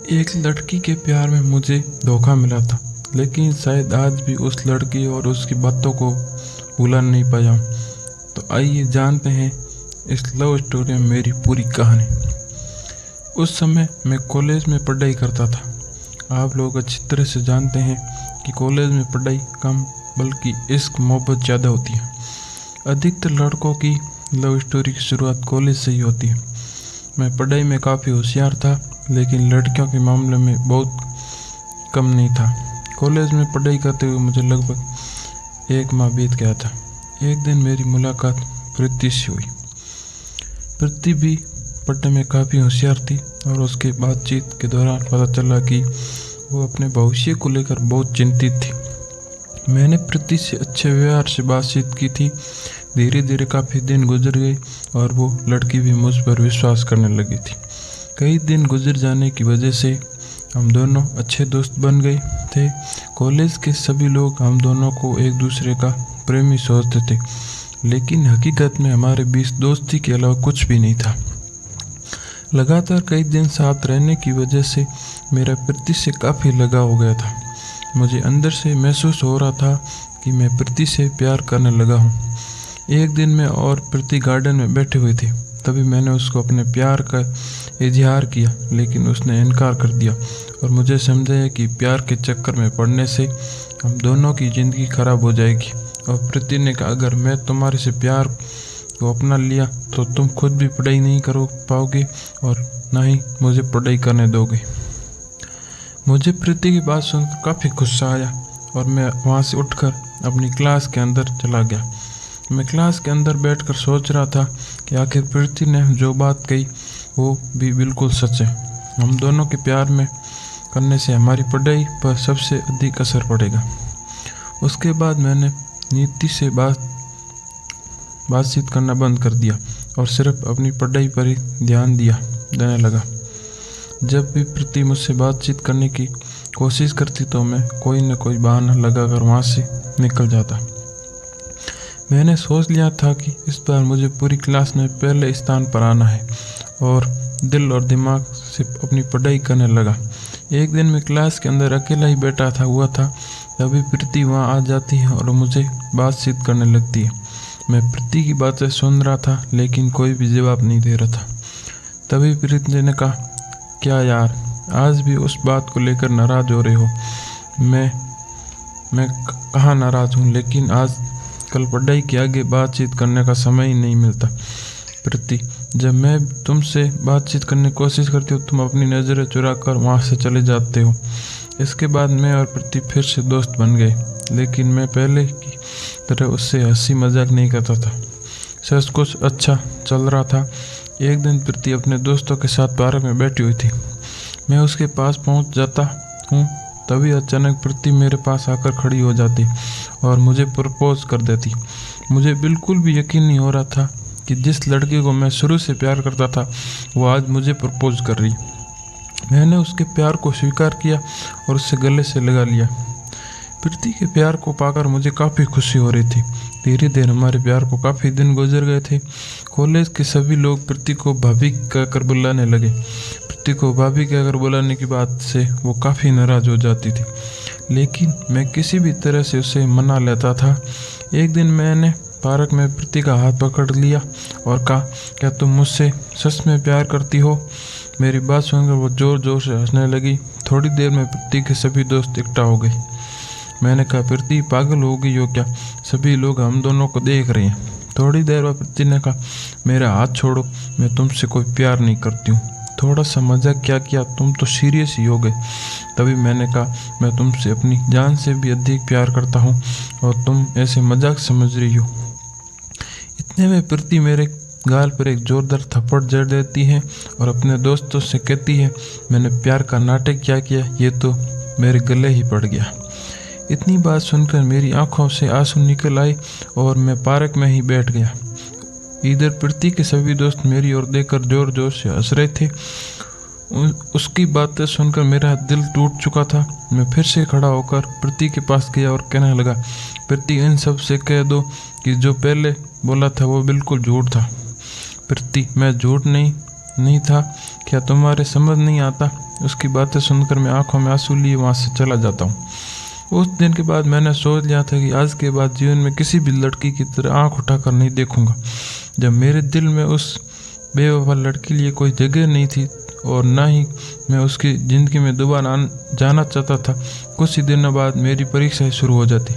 एक लड़की के प्यार में मुझे धोखा मिला था, लेकिन शायद आज भी उस लड़की और उसकी बातों को भुला नहीं पाया हूँ। तो आइए जानते हैं इस लव स्टोरी में मेरी पूरी कहानी। उस समय मैं कॉलेज में पढ़ाई करता था। आप लोग अच्छी तरह से जानते हैं कि कॉलेज में पढ़ाई कम बल्कि इश्क मोहब्बत ज़्यादा होती है। अधिकतर लड़कों की लव स्टोरी की शुरुआत कॉलेज से ही होती है। मैं पढ़ाई में काफ़ी होशियार था, लेकिन लड़कियों के मामले में बहुत कम नहीं था। कॉलेज में पढ़ाई करते हुए मुझे लगभग 1 माह बीत गया था। एक दिन मेरी मुलाकात प्रीति से हुई। प्रीति भी पढ़ने में काफ़ी होशियार थी और उसके बातचीत के दौरान पता चला कि वो अपने भविष्य को लेकर बहुत चिंतित थी। मैंने प्रीति से अच्छे व्यवहार से बातचीत की थी। धीरे धीरे काफ़ी दिन गुजर गए और वो लड़की भी मुझ पर विश्वास करने लगी थी। कई दिन गुजर जाने की वजह से हम दोनों अच्छे दोस्त बन गए थे। कॉलेज के सभी लोग हम दोनों को एक दूसरे का प्रेमी सोचते थे, लेकिन हकीकत में हमारे बीच दोस्ती के अलावा कुछ भी नहीं था। लगातार कई दिन साथ रहने की वजह से मेरा प्रीति से काफ़ी लगाव हो गया था। मुझे अंदर से महसूस हो रहा था कि मैं प्रीति से प्यार करने लगा हूँ। एक दिन मैं और प्रीति गार्डन में बैठे हुए थे, तभी मैंने उसको अपने प्यार का इजहार किया, लेकिन उसने इनकार कर दिया और मुझे समझाया कि प्यार के चक्कर में पड़ने से हम दोनों की ज़िंदगी खराब हो जाएगी। और प्रीति ने कहा, अगर मैं तुम्हारे से प्यार को अपना लिया तो तुम खुद भी पढ़ाई नहीं कर पाओगे और ना ही मुझे पढ़ाई करने दोगे। मुझे प्रीति की बात सुनकर काफ़ी गुस्सा आया और मैं वहाँ से उठकर अपनी क्लास के अंदर चला गया। मैं क्लास के अंदर बैठकर सोच रहा था कि आखिर प्रीति ने जो बात कही वो भी बिल्कुल सच है। हम दोनों के प्यार में करने से हमारी पढ़ाई पर सबसे अधिक असर पड़ेगा। उसके बाद मैंने नीति से बातचीत करना बंद कर दिया और सिर्फ अपनी पढ़ाई पर ही ध्यान देने लगा। जब भी प्रीति मुझसे बातचीत करने की कोशिश करती तो मैं कोई न कोई बहाना लगाकर वहाँ से निकल जाता। मैंने सोच लिया था कि इस बार मुझे पूरी क्लास में पहले स्थान पर आना है और दिल और दिमाग से अपनी पढ़ाई करने लगा। एक दिन मैं क्लास के अंदर अकेला ही बैठा हुआ था, तभी प्रीति वहाँ आ जाती है और मुझे बातचीत करने लगती है। मैं प्रीति की बातें सुन रहा था, लेकिन कोई भी जवाब नहीं दे रहा था। तभी प्रीति ने कहा, क्या यार, आज भी उस बात को लेकर नाराज़ हो रहे हो? मैं कहाँ नाराज़ हूँ, लेकिन आज कल पढ़ाई के आगे बातचीत करने का समय ही नहीं मिलता। प्रीति, जब मैं तुमसे बातचीत करने की कोशिश करती हूँ, तुम अपनी नज़रें चुरा कर वहाँ से चले जाते हो। इसके बाद मैं और प्रीति फिर से दोस्त बन गए, लेकिन मैं पहले की तरह उससे हंसी मजाक नहीं करता था। सब कुछ अच्छा चल रहा था। एक दिन प्रीति अपने दोस्तों के साथ पार्क में बैठी हुई थी। मैं उसके पास पहुँच जाता हूँ, तभी अचानक प्रीति मेरे पास आकर खड़ी हो जाती और मुझे प्रपोज कर देती। मुझे बिल्कुल भी यकीन नहीं हो रहा था कि जिस लड़की को मैं शुरू से प्यार करता था वो आज मुझे प्रपोज कर रही। मैंने उसके प्यार को स्वीकार किया और उससे गले से लगा लिया। प्रीति के प्यार को पाकर मुझे काफ़ी खुशी हो रही थी। धीरे धीरे हमारे प्यार को काफ़ी दिन गुजर गए थे। कॉलेज के सभी लोग प्रीति को भाभी कहकर बुलाने लगे। प्रीति को भाभी कहकर बुलाने की बात से वो काफ़ी नाराज़ हो जाती थी, लेकिन मैं किसी भी तरह से उसे मना लेता था। एक दिन मैंने पार्क में प्रीति का हाथ पकड़ लिया और कहा, क्या तुम मुझसे सच में प्यार करती हो? मेरी बात सुनकर वो ज़ोर ज़ोर से हंसने लगी। थोड़ी देर में प्रीति के सभी दोस्त इकट्ठा हो गए। मैंने कहा, प्रीति पागल हो गई हो क्या? सभी लोग हम दोनों को देख रहे हैं। थोड़ी देर बाद प्रीति ने कहा, मेरा हाथ छोड़ो, मैं तुमसे कोई प्यार नहीं करती हूँ। थोड़ा सा मजाक क्या किया, तुम तो सीरियस ही हो गए। तभी मैंने कहा, मैं तुमसे अपनी जान से भी अधिक प्यार करता हूँ और तुम ऐसे मजाक समझ रही हो। इतने में प्रीति मेरे गाल पर एक जोरदार थप्पड़ जड़ देती है और अपने दोस्तों से कहती है, मैंने प्यार का नाटक क्या किया, ये तो मेरे गले ही पड़ गया। इतनी बात सुनकर मेरी आंखों से आंसू निकल आए और मैं पार्क में ही बैठ गया। इधर प्रीति के सभी दोस्त मेरी ओर देखकर जोर जोर से हंस रहे थे। उसकी बातें सुनकर मेरा दिल टूट चुका था। मैं फिर से खड़ा होकर प्रीति के पास गया और कहने लगा, प्रीति, इन सब से कह दो कि जो पहले बोला था वो बिल्कुल झूठ था। प्रीति, मैं झूठ नहीं था, क्या तुम्हारे समझ नहीं आता? उसकी बातें सुनकर मैं आंखों में आंसू लिए वहाँ से चला जाता हूँ। उस दिन के बाद मैंने सोच लिया था कि आज के बाद जीवन में किसी भी लड़की की तरह आंख उठाकर नहीं देखूंगा। जब मेरे दिल में उस बेवफा लड़की के लिए कोई जगह नहीं थी और ना ही मैं उसकी ज़िंदगी में दोबारा जाना चाहता था। कुछ ही दिनों बाद मेरी परीक्षाएं शुरू हो जाती।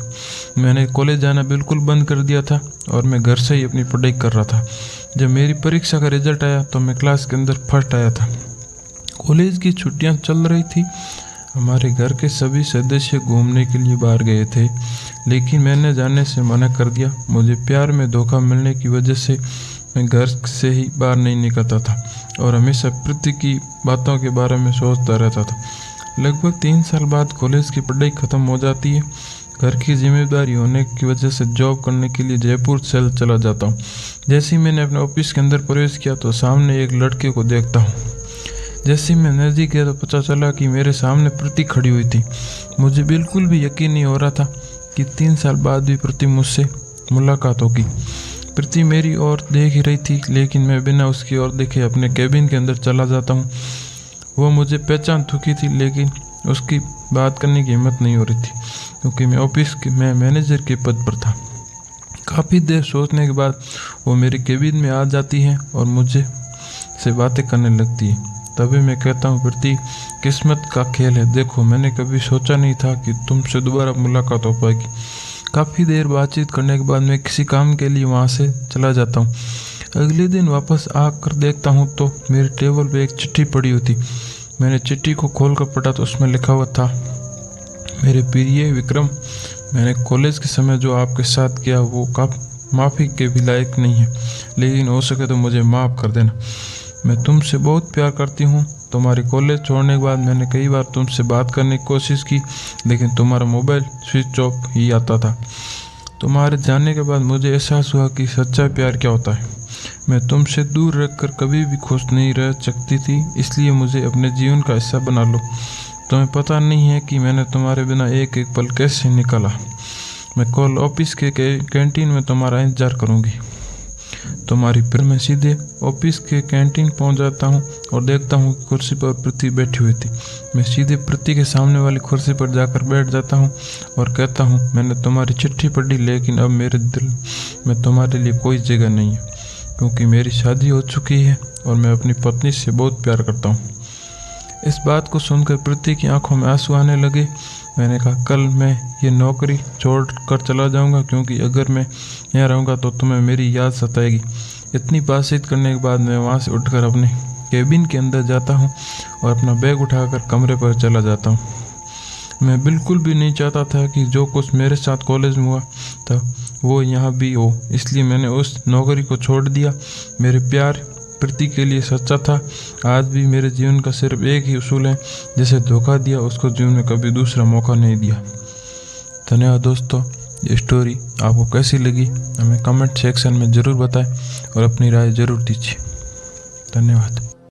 मैंने कॉलेज जाना बिल्कुल बंद कर दिया था और मैं घर से ही अपनी पढ़ाई कर रहा था। जब मेरी परीक्षा का रिजल्ट आया तो मैं क्लास के अंदर फर्स्ट आया था। कॉलेज की छुट्टियां चल रही थी। हमारे घर के सभी सदस्य घूमने के लिए बाहर गए थे, लेकिन मैंने जाने से मना कर दिया। मुझे प्यार में धोखा मिलने की वजह से मैं घर से ही बाहर नहीं निकलता था और हमेशा प्रीति की बातों के बारे में सोचता रहता था। लगभग 3 साल बाद कॉलेज की पढ़ाई ख़त्म हो जाती है। घर की जिम्मेदारी होने की वजह से जॉब करने के लिए जयपुर चला जाता हूँ। जैसे ही मैंने अपने ऑफिस के अंदर प्रवेश किया तो सामने एक लड़के को देखता हूँ। जैसे ही मैं नज़दीक गया तो पता चला कि मेरे सामने प्रीति खड़ी हुई थी। मुझे बिल्कुल भी यकीन नहीं हो रहा था कि 3 साल बाद भी प्रीति मुझसे मुलाकात होगी। प्रीति मेरी ओर देख ही रही थी, लेकिन मैं बिना उसकी ओर देखे अपने कैबिन के अंदर चला जाता हूँ। वो मुझे पहचान चुकी थी, लेकिन उसकी बात करने की हिम्मत नहीं हो रही थी क्योंकि मैं ऑफिस में मैनेजर के पद पर था। काफ़ी देर सोचने के बाद वो मेरे कैबिन में आ जाती है और मुझे से बातें करने लगती है। तभी मैं कहता हूँ, प्रीति, किस्मत का खेल है। देखो, मैंने कभी सोचा नहीं था कि तुमसे दोबारा मुलाकात हो पाएगी। काफ़ी देर बातचीत करने के बाद मैं किसी काम के लिए वहाँ से चला जाता हूँ। अगले दिन वापस आकर देखता हूँ तो मेरे टेबल पे एक चिट्ठी पड़ी हुई थी। मैंने चिट्ठी को खोलकर पढ़ा तो उसमें लिखा हुआ था, मेरे प्रिय विक्रम, मैंने कॉलेज के समय जो आपके साथ किया वो माफ़ी के भी लायक नहीं है, लेकिन हो सके तो मुझे माफ़ कर देना। मैं तुमसे बहुत प्यार करती हूँ। तुम्हारे कॉलेज छोड़ने के बाद मैंने कई बार तुमसे बात करने की कोशिश की, लेकिन तुम्हारा मोबाइल स्विच ऑफ ही आता था। तुम्हारे जाने के बाद मुझे एहसास हुआ कि सच्चा प्यार क्या होता है। मैं तुमसे दूर रहकर कभी भी खुश नहीं रह सकती थी, इसलिए मुझे अपने जीवन का हिस्सा बना लो। तुम्हें पता नहीं है कि मैंने तुम्हारे बिना एक एक पल कैसे निकाला। मैं कल ऑफिस के कैंटीन में तुम्हारा इंतजार करूँगी। तुम्हारी फिर मैं सीधे ऑफिस के कैंटीन पहुंच जाता हूं और देखता हूं कि कुर्सी पर प्रीति बैठी हुई थी। मैं सीधे प्रीति के सामने वाली कुर्सी पर जाकर बैठ जाता हूं और कहता हूं, मैंने तुम्हारी चिट्ठी पढ़ी, लेकिन अब मेरे दिल में तुम्हारे लिए कोई जगह नहीं है क्योंकि मेरी शादी हो चुकी है और मैं अपनी पत्नी से बहुत प्यार करता हूँ। इस बात को सुनकर प्रीति की आंखों में आंसू आने लगे। मैंने कहा, कल मैं ये नौकरी छोड़कर चला जाऊंगा क्योंकि अगर मैं यहाँ रहूँगा तो तुम्हें मेरी याद सताएगी। इतनी बातचीत करने के बाद मैं वहाँ से उठकर अपने कैबिन के अंदर जाता हूँ और अपना बैग उठाकर कमरे पर चला जाता हूँ। मैं बिल्कुल भी नहीं चाहता था कि जो कुछ मेरे साथ कॉलेज में हुआ था वो यहाँ भी हो, इसलिए मैंने उस नौकरी को छोड़ दिया। मेरे प्यार प्रीति के लिए सच्चा था। आज भी मेरे जीवन का सिर्फ एक ही उसूल है, जिसे धोखा दिया उसको जीवन में कभी दूसरा मौका नहीं दिया। धन्यवाद दोस्तों। ये स्टोरी आपको कैसी लगी हमें कमेंट सेक्शन में ज़रूर बताएं और अपनी राय ज़रूर दीजिए। धन्यवाद।